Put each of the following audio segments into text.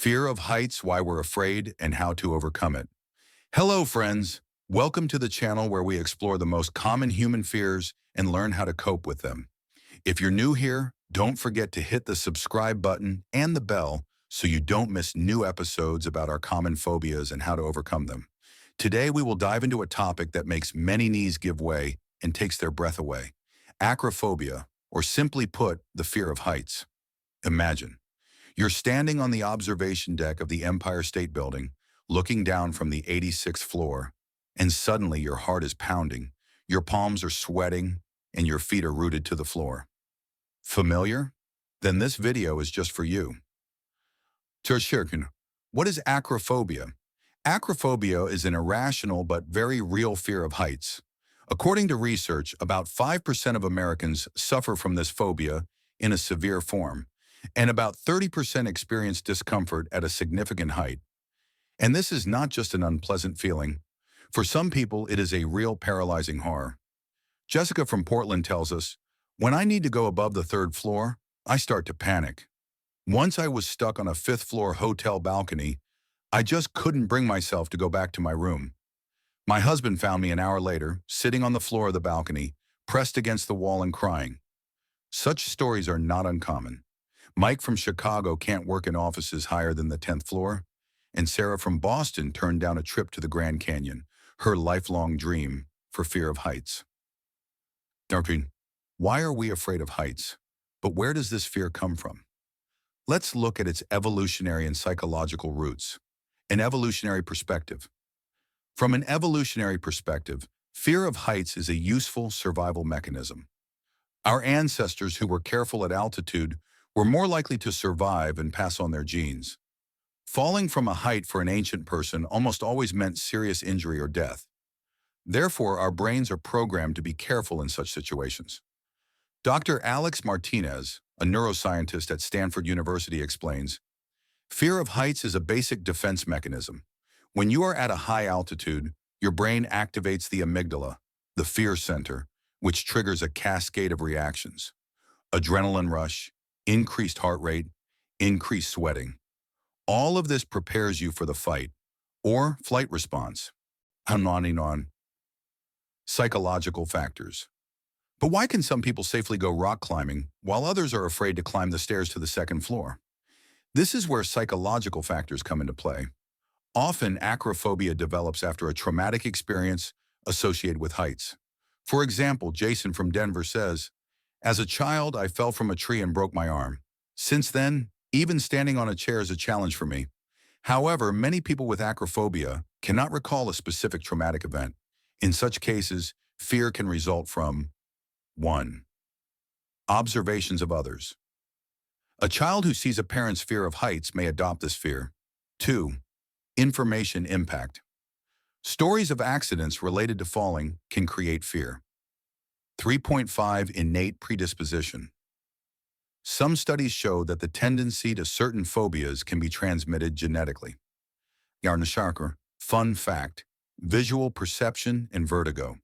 Fear of heights, why we're afraid, and how to overcome it. Hello, friends. Welcome to the channel where we explore the most common human fears and learn how to cope with them. If you're new here, don't forget to hit the subscribe button and the bell so you don't miss new episodes about our common phobias and how to overcome them. Today, we will dive into a topic that makes many knees give way and takes their breath away. Acrophobia, or simply put, the fear of heights. Imagine. You're standing on the observation deck of the Empire State Building, looking down from the 86th floor, and suddenly your heart is pounding, your palms are sweating, and your feet are rooted to the floor. Familiar? Then this video is just for you. Tershirkin, what is acrophobia? Acrophobia is an irrational but very real fear of heights. According to research, about 5% of Americans suffer from this phobia in a severe form, and about 30% experience discomfort at a significant height. And this is not just an unpleasant feeling. For some people, it is a real paralyzing horror. Jessica from Portland tells us, "When I need to go above the third floor, I start to panic. Once I was stuck on a fifth-floor hotel balcony, I just couldn't bring myself to go back to my room. My husband found me an hour later, sitting on the floor of the balcony, pressed against the wall and crying." Such stories are not uncommon. Mike from Chicago can't work in offices higher than the 10th floor, and Sarah from Boston turned down a trip to the Grand Canyon, her lifelong dream, for fear of heights. Darpin, why are we afraid of heights? But where does this fear come from? Let's look at its evolutionary and psychological roots. An evolutionary perspective. From an evolutionary perspective, fear of heights is a useful survival mechanism. Our ancestors who were careful at altitude were more likely to survive and pass on their genes. Falling from a height for an ancient person almost always meant serious injury or death. Therefore, our brains are programmed to be careful in such situations. Dr. Alex Martinez, a neuroscientist at Stanford University, explains, "Fear of heights is a basic defense mechanism. When you are at a high altitude, your brain activates the amygdala, the fear center, which triggers a cascade of reactions. Adrenaline rush, increased heart rate, increased sweating. All of this prepares you for the fight or flight response." On. Psychological factors. But why can some people safely go rock climbing while others are afraid to climb the stairs to the second floor? This is where psychological factors come into play. Often, acrophobia develops after a traumatic experience associated with heights. For example, Jason from Denver says, "As a child, I fell from a tree and broke my arm. Since then, even standing on a chair is a challenge for me." However, many people with acrophobia cannot recall a specific traumatic event. In such cases, fear can result from 1. Observations of others. A child who sees a parent's fear of heights may adopt this fear. 2. Information impact. Stories of accidents related to falling can create fear. 3.5. Innate predisposition. Some studies show that the tendency to certain phobias can be transmitted genetically. Yarnasharkar, fun fact, visual perception and vertigo.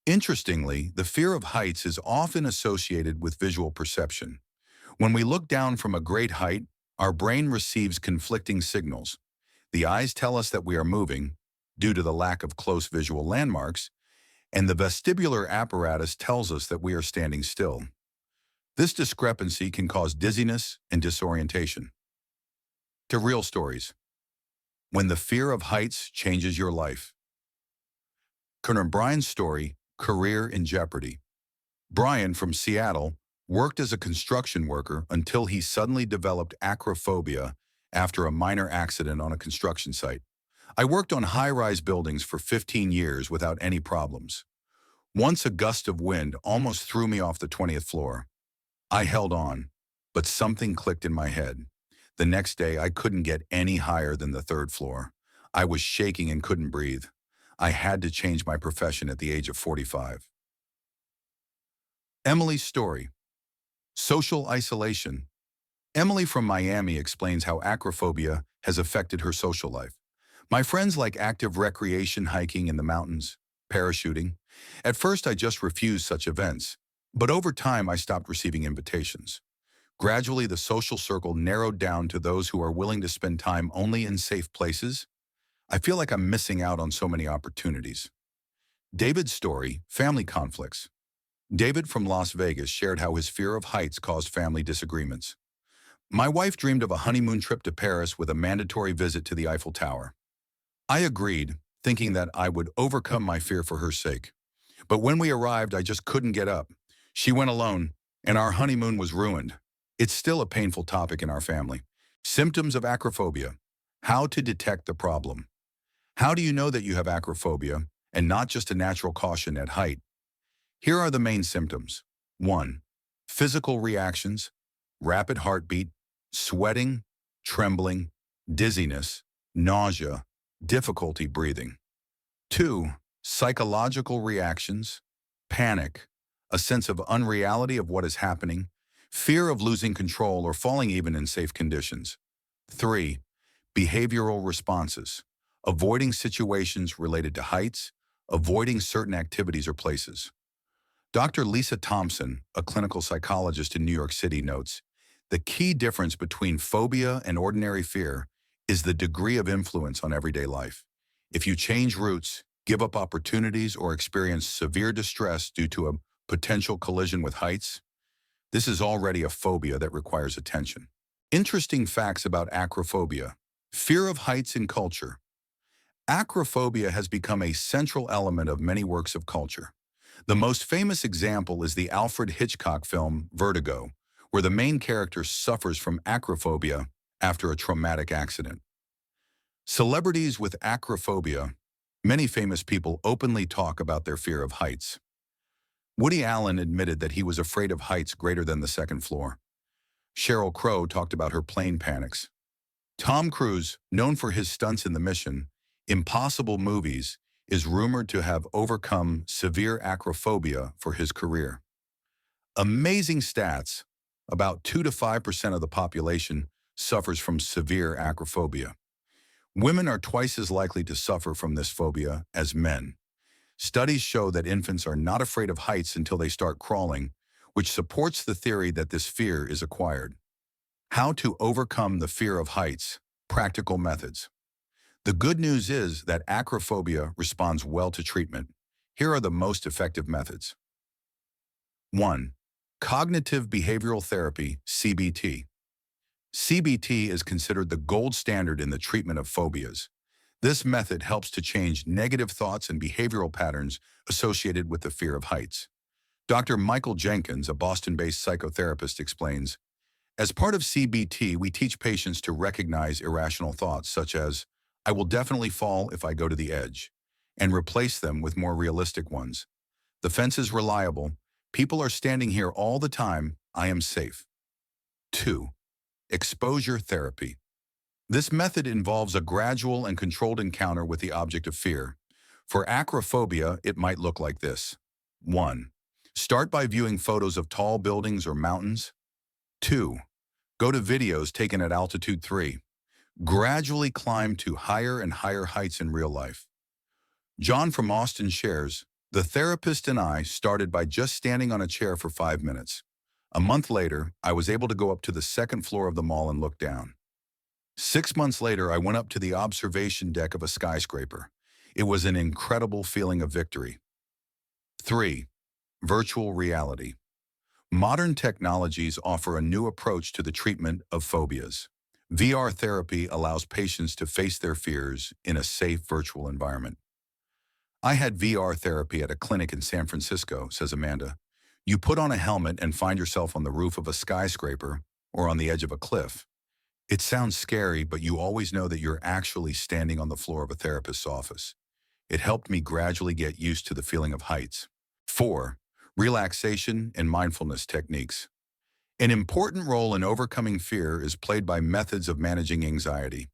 Interestingly, the fear of heights is often associated with visual perception. When we look down from a great height, our brain receives conflicting signals. The eyes tell us that we are moving, due to the lack of close visual landmarks, and the vestibular apparatus tells us that we are standing still. This discrepancy can cause dizziness and disorientation. To real stories. When the fear of heights changes your life. Colonel Brian's story, Career in Jeopardy. Brian from Seattle worked as a construction worker until he suddenly developed acrophobia after a minor accident on a construction site. "I worked on high-rise buildings for 15 years without any problems. Once a gust of wind almost threw me off the 20th floor. I held on, but something clicked in my head. The next day, I couldn't get any higher than the third floor. I was shaking and couldn't breathe. I had to change my profession at the age of 45. Emily's story. Social isolation. Emily from Miami explains how acrophobia has affected her social life. "My friends like active recreation, hiking in the mountains, parachuting. At first, I just refused such events, but over time, I stopped receiving invitations. Gradually, the social circle narrowed down to those who are willing to spend time only in safe places. I feel like I'm missing out on so many opportunities. David's story, family conflicts. David from Las Vegas shared how his fear of heights caused family disagreements. My wife dreamed of a honeymoon trip to Paris with a mandatory visit to the Eiffel Tower. I agreed, thinking that I would overcome my fear for her sake. But when we arrived, I just couldn't get up. She went alone, and our honeymoon was ruined. It's still a painful topic in our family. Symptoms of acrophobia. How to detect the problem. How do you know that you have acrophobia and not just a natural caution at height? Here are the main symptoms. 1. Physical reactions, rapid heartbeat, sweating, trembling, dizziness, nausea, difficulty breathing. 2. Psychological reactions, panic, a sense of unreality of what is happening, fear of losing control or falling even in safe conditions. 3. Behavioral responses, avoiding situations related to heights, avoiding certain activities or places. Dr. Lisa Thompson, a clinical psychologist in New York City, notes, the key difference between phobia and ordinary fear is the degree of influence on everyday life. If you change routes, give up opportunities, or experience severe distress due to a potential collision with heights, this is already a phobia that requires attention. Interesting facts about acrophobia. Fear of heights in culture. Acrophobia has become a central element of many works of culture. The most famous example is the Alfred Hitchcock film Vertigo, where the main character suffers from acrophobia after a traumatic accident. Celebrities with acrophobia. Many famous people openly talk about their fear of heights. Woody Allen admitted that he was afraid of heights greater than the second floor. Sheryl Crow talked about her plane panics. Tom Cruise, known for his stunts in the Mission Impossible movies, is rumored to have overcome severe acrophobia for his career. Amazing stats. About 2 to 5% of the population suffers from severe acrophobia. Women are twice as likely to suffer from this phobia as men. Studies show that infants are not afraid of heights until they start crawling, which supports the theory that this fear is acquired. How to overcome the fear of heights. Practical methods. The good news is that acrophobia responds well to treatment. Here are the most effective methods. 1. Cognitive behavioral therapy, CBT. CBT is considered the gold standard in the treatment of phobias. This method helps to change negative thoughts and behavioral patterns associated with the fear of heights. Dr. Michael Jenkins, a Boston-based psychotherapist, explains, as part of CBT, we teach patients to recognize irrational thoughts such as, I will definitely fall if I go to the edge, and replace them with more realistic ones. The fence is reliable. People are standing here all the time. I am safe. 2. Exposure therapy. This method involves a gradual and controlled encounter with the object of fear. For acrophobia, it might look like this. 1. Start by viewing photos of tall buildings or mountains. 2. Go to videos taken at altitude 3. Gradually climb to higher and higher heights in real life. John from Austin shares, the therapist and I started by just standing on a chair for 5 minutes. A month later, I was able to go up to the second floor of the mall and look down. 6 months later, I went up to the observation deck of a skyscraper. It was an incredible feeling of victory. 3. Virtual reality. Modern technologies offer a new approach to the treatment of phobias. VR therapy allows patients to face their fears in a safe virtual environment. I had VR therapy at a clinic in San Francisco, says Amanda. You put on a helmet and find yourself on the roof of a skyscraper or on the edge of a cliff. It sounds scary, but you always know that you're actually standing on the floor of a therapist's office. It helped me gradually get used to the feeling of heights. 4. Relaxation and mindfulness techniques. An important role in overcoming fear is played by methods of managing anxiety.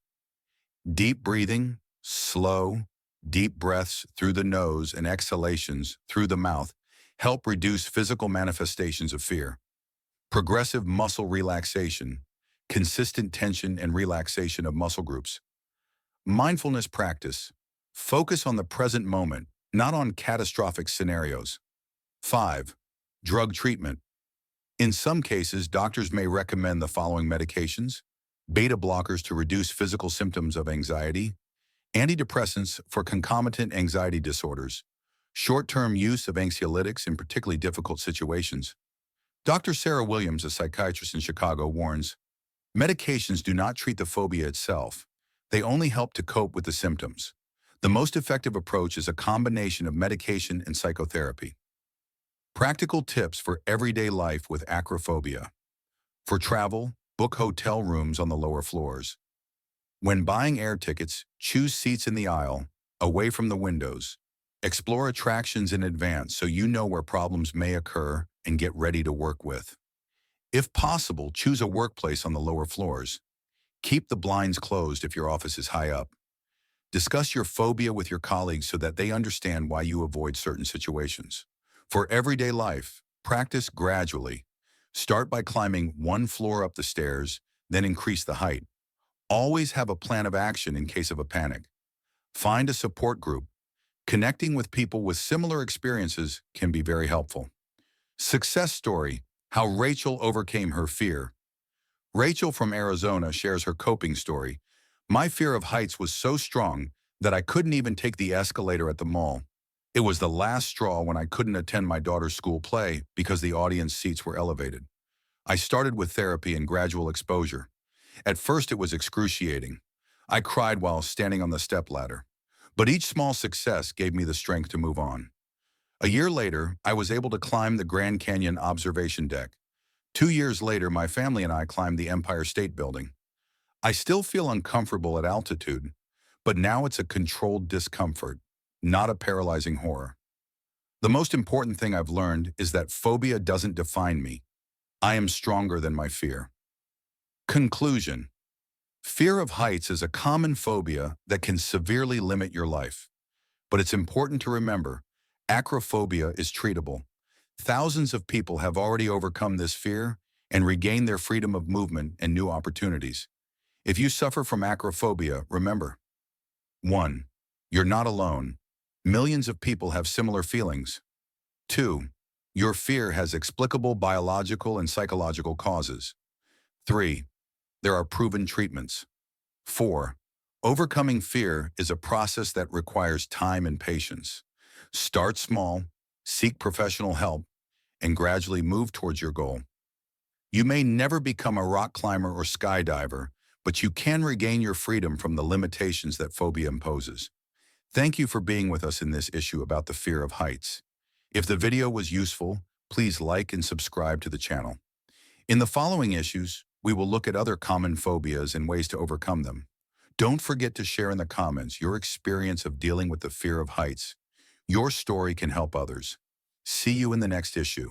Deep breathing, slow, deep breaths through the nose and exhalations through the mouth help reduce physical manifestations of fear. Progressive muscle relaxation, consistent tension and relaxation of muscle groups. Mindfulness practice. Focus on the present moment, not on catastrophic scenarios. 5. Drug treatment. In some cases, doctors may recommend the following medications: beta blockers to reduce physical symptoms of anxiety, antidepressants for concomitant anxiety disorders, short-term use of anxiolytics in particularly difficult situations. Dr. Sarah Williams, a psychiatrist in Chicago, warns, medications do not treat the phobia itself. They only help to cope with the symptoms. The most effective approach is a combination of medication and psychotherapy. Practical tips for everyday life with acrophobia. For travel, book hotel rooms on the lower floors. When buying air tickets, choose seats in the aisle, away from the windows. Explore attractions in advance so you know where problems may occur and get ready to work with. If possible, choose a workplace on the lower floors. Keep the blinds closed if your office is high up. Discuss your phobia with your colleagues so that they understand why you avoid certain situations. For everyday life, practice gradually. Start by climbing one floor up the stairs, then increase the height. Always have a plan of action in case of a panic. Find a support group. Connecting with people with similar experiences can be very helpful. Success story: how Rachel overcame her fear. Rachel from Arizona shares her coping story. My fear of heights was so strong that I couldn't even take the escalator at the mall. It was the last straw when I couldn't attend my daughter's school play because the audience seats were elevated. I started with therapy and gradual exposure. At first it was excruciating. I cried while standing on the stepladder. But each small success gave me the strength to move on. A year later, I was able to climb the Grand Canyon observation deck. 2 years later, my family and I climbed the Empire State Building. I still feel uncomfortable at altitude, but now it's a controlled discomfort, not a paralyzing horror. The most important thing I've learned is that phobia doesn't define me. I am stronger than my fear. Conclusion: fear of heights is a common phobia that can severely limit your life. But it's important to remember, acrophobia is treatable. Thousands of people have already overcome this fear and regained their freedom of movement and new opportunities. If you suffer from acrophobia, remember: 1. You're not alone. Millions of people have similar feelings. 2. Your fear has explicable biological and psychological causes. 3. There are proven treatments. 4. Overcoming fear is a process that requires time and patience. Start small, seek professional help, and gradually move towards your goal. You may never become a rock climber or skydiver, but you can regain your freedom from the limitations that phobia imposes. Thank you for being with us in this issue about the fear of heights. If the video was useful, please like and subscribe to the channel. In the following issues, we will look at other common phobias and ways to overcome them. Don't forget to share in the comments your experience of dealing with the fear of heights. Your story can help others. See you in the next issue.